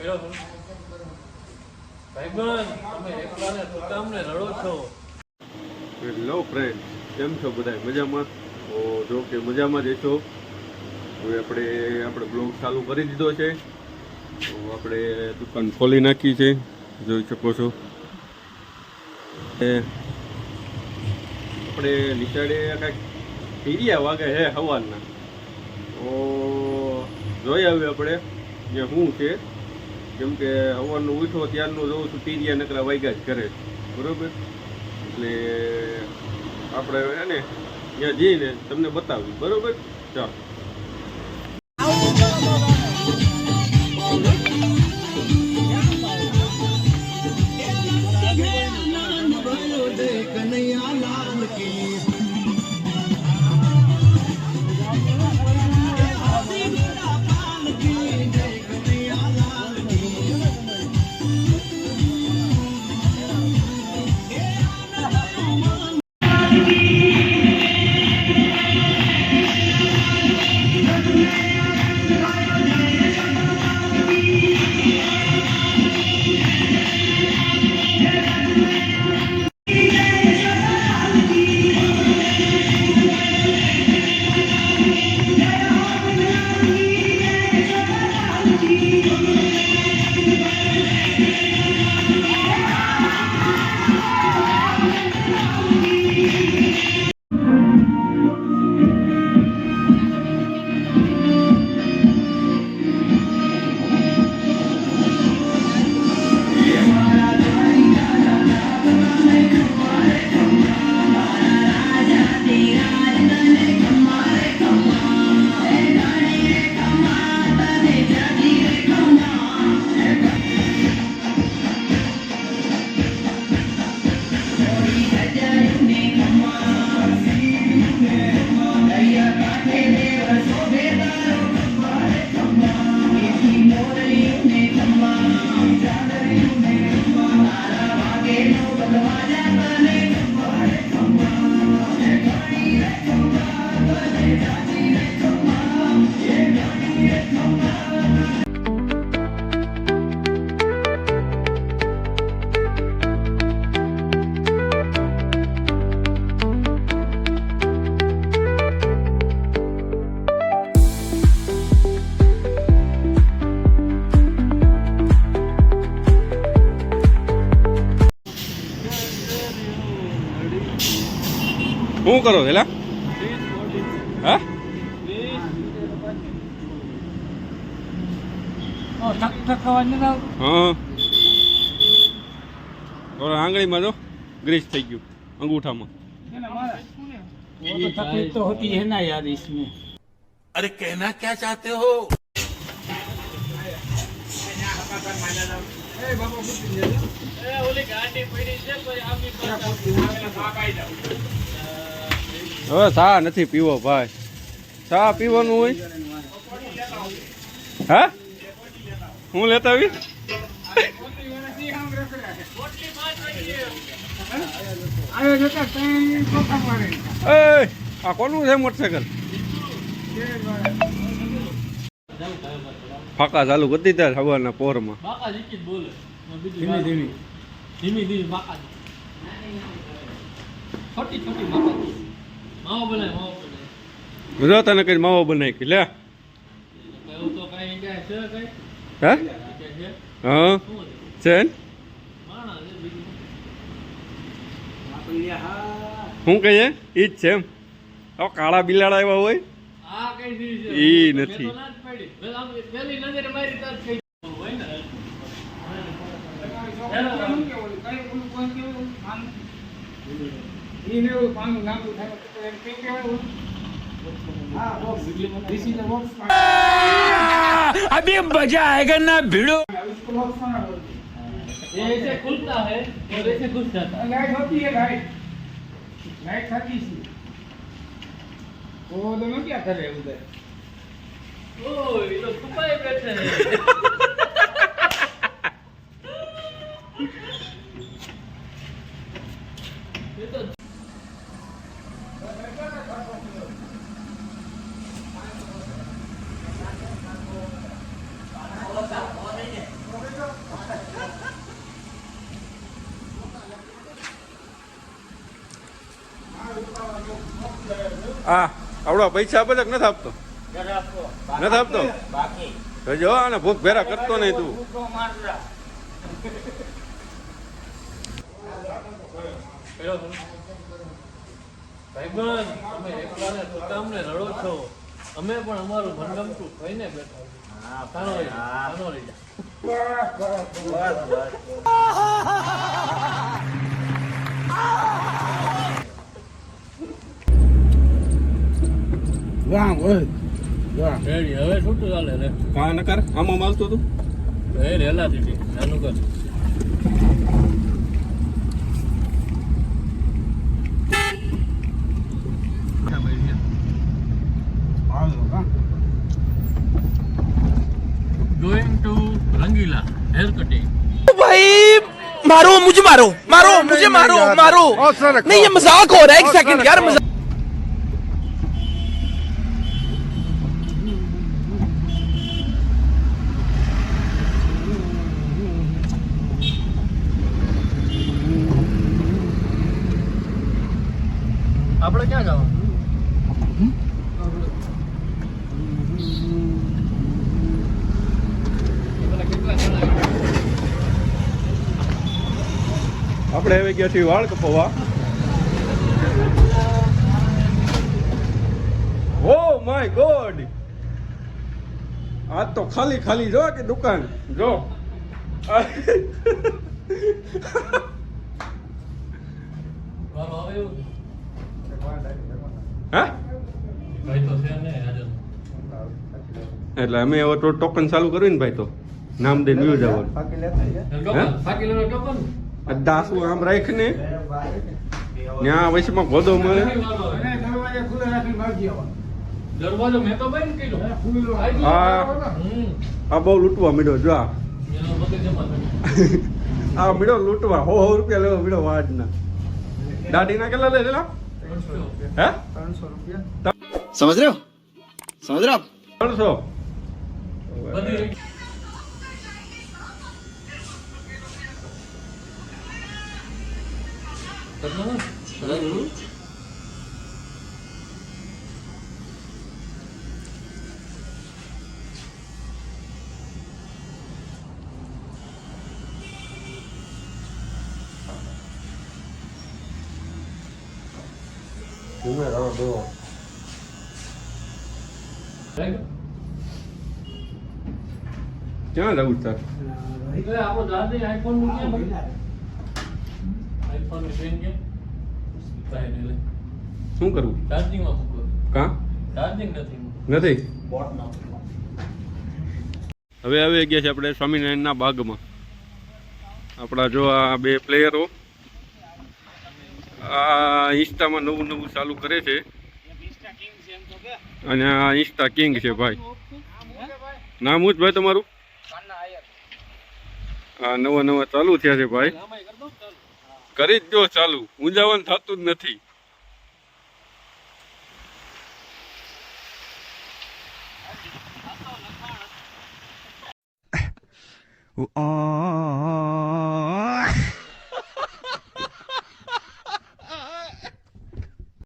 Hello friend, કેમ છો બધા? મજામાં? તો જો કે મજામાં જ છો. હવે આપણે બ્લોગ ચાલુ કરી દીધો છે. તો આપણે દુકાન ખોલી નાખી છે, જોઈ શકો છો. આપણે નિશાળે કાંઈક ટીરિયા વાગે છે સવારના. તો જોઈ આવ્યું આપણે જે શું છે, કેમ કે સવારનું ઉઠો ત્યારનું જોઉં છું ટીરિયા નકરા વાગ્યા જ કરે, બરાબર. એટલે આપણે એને ત્યાં જઈને તમને બતાવ્યું, બરાબર. ચાલો. શું કરો પેલા? હા, આંગળીમાં જો ગ્રીસ થઈ ગયું અંગૂઠામાં. तकलीफ तो होती है ना यार इसमें. अरे कहना क्या चाहते हो? હવે ચા નથી પીવો ભાઈ. ચા પીવાનું હોય? હા, હું લેતા આવી. આ કોનું છે મોટરસાયકલ? ફાકા ચાલુ કરી દીધા સવારના પોરમાં. જો તને કઈ માવો બનાવી લે. હા હા છે. શું કહીએ ઈ જ છે એમ. કાળા બિલાડા એવા હોય ઈ નથી. अभी मजा आएगा ना भिड़ो. ये ऐसे खुलता है और ऐसे घुस जाता है. लाइट होती है, लाइट खाती है. वो दोनों क्या कर रहे हैं उधर? ओ ये तो छुपाए बैठे हैं. ये तो હા આવડો પૈસા આપે છે કે નથી આપતો નથી આપતો તો જો આને ભૂખ ભેરા કરતો નહીં તું ભાઈબંધ, તમે એકલા ને પોતા અમને રડો છો, અમે પણ અમારું મનગમતું કહીને બેઠા કાનો લઈ જા. રેડી, હવે છૂટું ચાલે રે. કા ન કર આમાં માલતો તું એ રેલા દીધી નાનું કર. Going to Rangila hair cutting. भाई मारो मुझे मारो मारो मुझे मारो मारो नहीं ये मजाक हो रहा है एक सेकंड यार मजाक આપણે ક્યાં જવાનું? આપણે આવી ગયા છીએ વાળ કપાવવા ઓ માય ગોડ આ તો ખાલી ખાલી જો કે દુકાન જો હા ભાઈ તો છે ને આજે એટલે અમે હવે તો ટોકન ચાલુ કર્યું ને ભાઈ તો નામ દઈને વ્યૂ જવાનું ફાકી લેવા ટોકન દાસુ આમ રાખ ને ત્યાં વચમાં ગોદો મળે દરવાજો મેં તો બંધ કર્યો. આ આ બહુ લૂંટવા મીડો જો આ એનો મગજ જમા થયો. આ મીડો લૂંટવા 100 રૂપિયા લેવો મીડો વાડના દાઢીના કેટલા લે લેલા હે समझ रहे हो समझ रहे हो आप 300 બધી રીત. ક્યાં જવું તાર એટલે આપણો દાદી આઈફોન નું ક્યાં ભાઈ? આઈફોન ની પેન ક્યાં? ભાઈ ને લે. શું કરવું ચાર્જિંગ માં મૂકો. કા ચાર્જિંગ નથી. નથી બોટ ના. હવે આવી ગયા છે આપણે સ્વામિનારાયણના બાગમાં આપણા જો આ બે પ્લેયરો આ ઇન્સ્ટામાં નવું નવું ચાલુ કરે છે અને આ ઇન્સ્ટા કિંગ છે ભાઈ નામ હું જ ભાઈ તમારું આ નવા નવા ચાલુ થયા છે ભાઈ કરી જ દો ચાલુ ઊંઝાવાનું થતું જ નથી